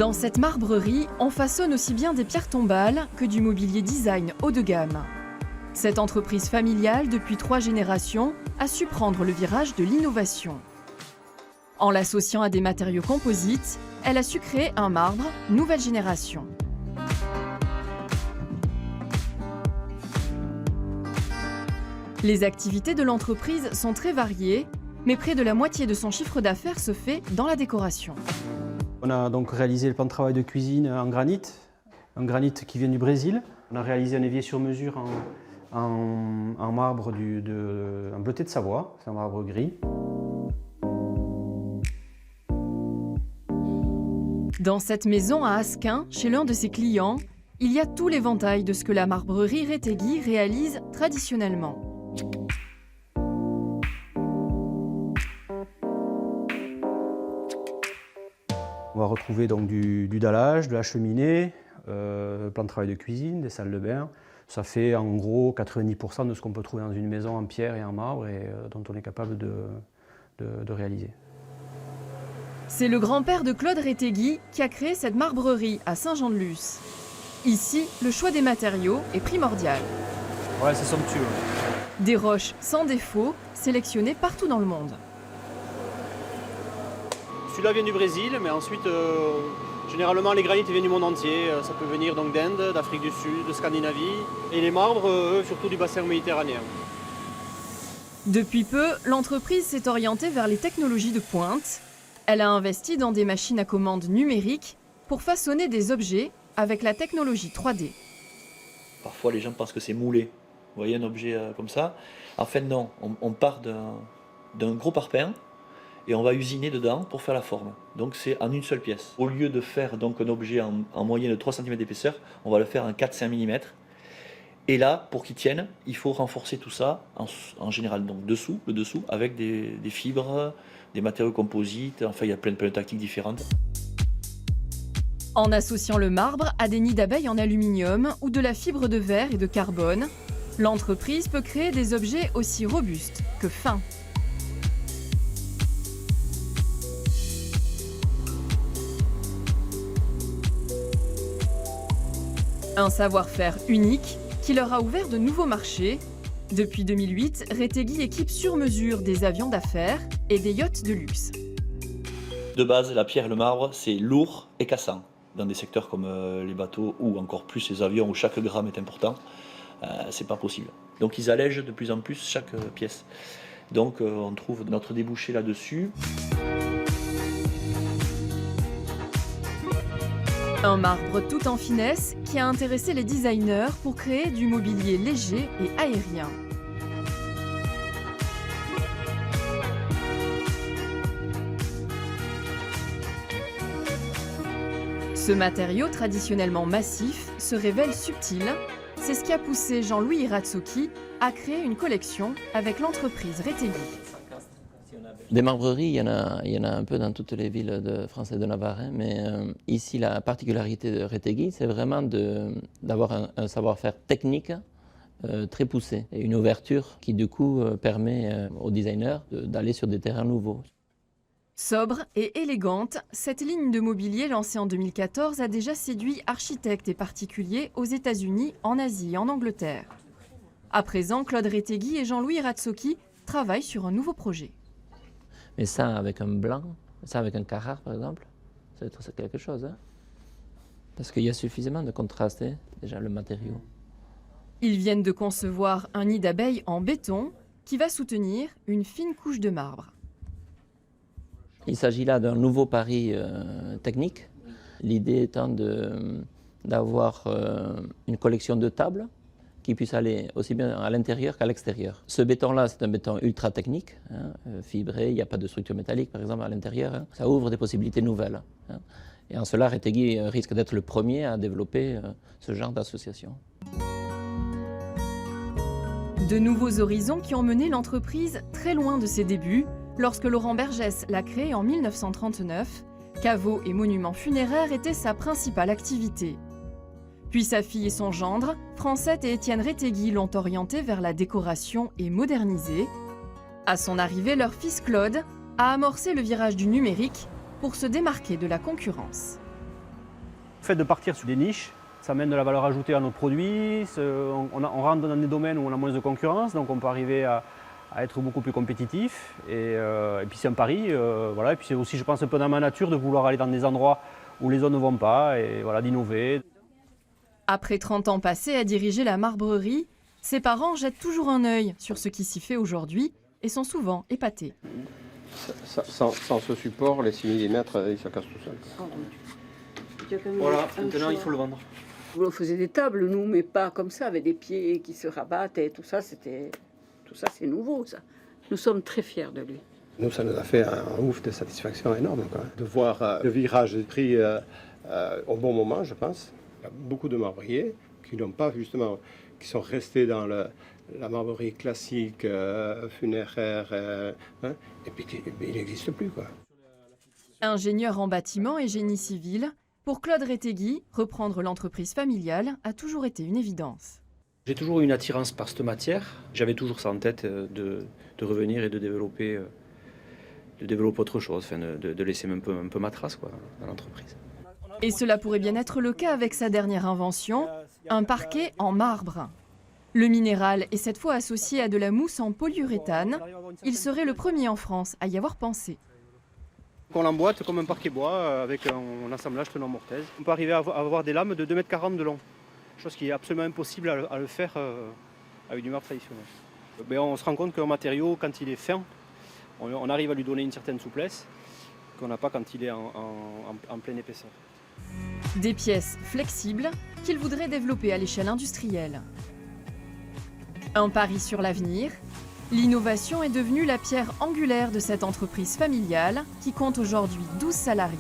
Dans cette marbrerie, on façonne aussi bien des pierres tombales que du mobilier design haut de gamme. Cette entreprise familiale, depuis 3 générations, a su prendre le virage de l'innovation. En l'associant à des matériaux composites, elle a su créer un marbre nouvelle génération. Les activités de l'entreprise sont très variées, mais près de la moitié de son chiffre d'affaires se fait dans la décoration. On a donc réalisé le plan de travail de cuisine en granit, un granit qui vient du Brésil. On a réalisé un évier sur mesure en marbre, en bleuté de Savoie, c'est un marbre gris. Dans cette maison à Asquin, chez l'un de ses clients, il y a tout l'éventail de ce que la marbrerie Retegui réalise traditionnellement. On va retrouver donc du dallage, de la cheminée, plan de travail de cuisine, des salles de bain. Ça fait en gros 90% de ce qu'on peut trouver dans une maison en pierre et en marbre et dont on est capable de réaliser. C'est le grand-père de Claude Retegui qui a créé cette marbrerie à Saint-Jean-de-Luz. Ici, le choix des matériaux est primordial. Ouais, c'est somptueux. Des roches sans défaut, sélectionnées partout dans le monde. Celui-là vient du Brésil, mais ensuite, généralement, les granites viennent du monde entier. Ça peut venir donc d'Inde, d'Afrique du Sud, de Scandinavie. Et les marbres, eux, surtout du bassin méditerranéen. Depuis peu, l'entreprise s'est orientée vers les technologies de pointe. Elle a investi dans des machines à commande numériques pour façonner des objets avec la technologie 3D. Parfois, les gens pensent que c'est moulé. Vous voyez un objet comme ça. En fait, non. On part d'un gros parpaing et on va usiner dedans pour faire la forme. Donc, c'est en une seule pièce. Au lieu de faire donc un objet en moyenne de 3 cm d'épaisseur, on va le faire en 4-5 mm. Et là, pour qu'il tienne, il faut renforcer tout ça, en général, donc le dessous, avec des fibres, des matériaux composites. Enfin, il y a plein de tactiques différentes. En associant le marbre à des nids d'abeilles en aluminium ou de la fibre de verre et de carbone, l'entreprise peut créer des objets aussi robustes que fins. Un savoir-faire unique qui leur a ouvert de nouveaux marchés. Depuis 2008, Retegui équipe sur mesure des avions d'affaires et des yachts de luxe. De base, la pierre et le marbre, c'est lourd et cassant. Dans des secteurs comme les bateaux ou encore plus les avions où chaque gramme est important, c'est pas possible. Donc ils allègent de plus en plus chaque pièce. Donc on trouve notre débouché là-dessus. Un marbre tout en finesse qui a intéressé les designers pour créer du mobilier léger et aérien. Ce matériau traditionnellement massif se révèle subtil. C'est ce qui a poussé Jean-Louis Irazzucchi à créer une collection avec l'entreprise Retegui. Des marbreries, il y en a un peu dans toutes les villes de France et de Navarre, hein, mais ici la particularité de Retegui, c'est vraiment d'avoir un savoir-faire technique très poussé et une ouverture qui du coup permet aux designers d'aller sur des terrains nouveaux. Sobre et élégante, cette ligne de mobilier lancée en 2014 a déjà séduit architectes et particuliers aux États-Unis, en Asie et en Angleterre. À présent, Claude Retegui et Jean-Louis Irazzucchi travaillent sur un nouveau projet. Mais ça avec un blanc, ça avec un Carrare par exemple, c'est quelque chose. Hein, parce qu'il y a suffisamment de contraste, hein, déjà le matériau. Ils viennent de concevoir un nid d'abeilles en béton qui va soutenir une fine couche de marbre. Il s'agit là d'un nouveau pari technique. L'idée étant d'avoir une collection de tables qui puisse aller aussi bien à l'intérieur qu'à l'extérieur. Ce béton-là, c'est un béton ultra technique, hein, fibré, il n'y a pas de structure métallique par exemple à l'intérieur. Hein. Ça ouvre des possibilités nouvelles. Hein. Et en cela, Retegui risque d'être le premier à développer ce genre d'association. De nouveaux horizons qui ont mené l'entreprise très loin de ses débuts. Lorsque Laurent Bergès l'a créée en 1939, caveaux et monuments funéraires étaient sa principale activité. Puis sa fille et son gendre, Francette et Étienne Retegui, l'ont orienté vers la décoration et modernisé. À son arrivée, leur fils Claude a amorcé le virage du numérique pour se démarquer de la concurrence. Le fait de partir sur des niches, ça amène de la valeur ajoutée à nos produits, on rentre dans des domaines où on a moins de concurrence, donc on peut arriver à être beaucoup plus compétitif. Et puis c'est un pari, voilà. Et puis c'est aussi, je pense, un peu dans ma nature de vouloir aller dans des endroits où les autres ne vont pas, et voilà, d'innover. Après 30 ans passés à diriger la marbrerie, ses parents jettent toujours un œil sur ce qui s'y fait aujourd'hui et sont souvent épatés. Sans ce support, les 6 mm, ils se cassent tout seuls. Voilà, maintenant il faut le vendre. On faisait des tables, nous, mais pas comme ça, avec des pieds qui se rabattent et tout ça, c'est nouveau, ça. Nous sommes très fiers de lui. Nous, ça nous a fait un ouf de satisfaction énorme, quoi. De voir le virage pris au bon moment, je pense. Il y a beaucoup de marbriers qui n'ont pas, justement, qui sont restés dans la marbrerie classique, funéraire, et puis il n'existe plus, quoi. Ingénieur en bâtiment et génie civil, pour Claude Retegui, reprendre l'entreprise familiale a toujours été une évidence. J'ai toujours eu une attirance par cette matière. J'avais toujours ça en tête de revenir et de développer autre chose, enfin de laisser un peu ma trace, quoi, dans l'entreprise. Et cela pourrait bien être le cas avec sa dernière invention, un parquet en marbre. Le minéral est cette fois associé à de la mousse en polyuréthane. Il serait le premier en France à y avoir pensé. On l'emboîte comme un parquet bois avec un assemblage tenant mortaise. On peut arriver à avoir des lames de 2,40 m de long, chose qui est absolument impossible à le faire avec du marbre traditionnel. Mais on se rend compte qu'un matériau, quand il est fin, on arrive à lui donner une certaine souplesse qu'on n'a pas quand il est en pleine épaisseur. Des pièces flexibles qu'il voudrait développer à l'échelle industrielle. Un pari sur l'avenir. L'innovation est devenue la pierre angulaire de cette entreprise familiale qui compte aujourd'hui 12 salariés.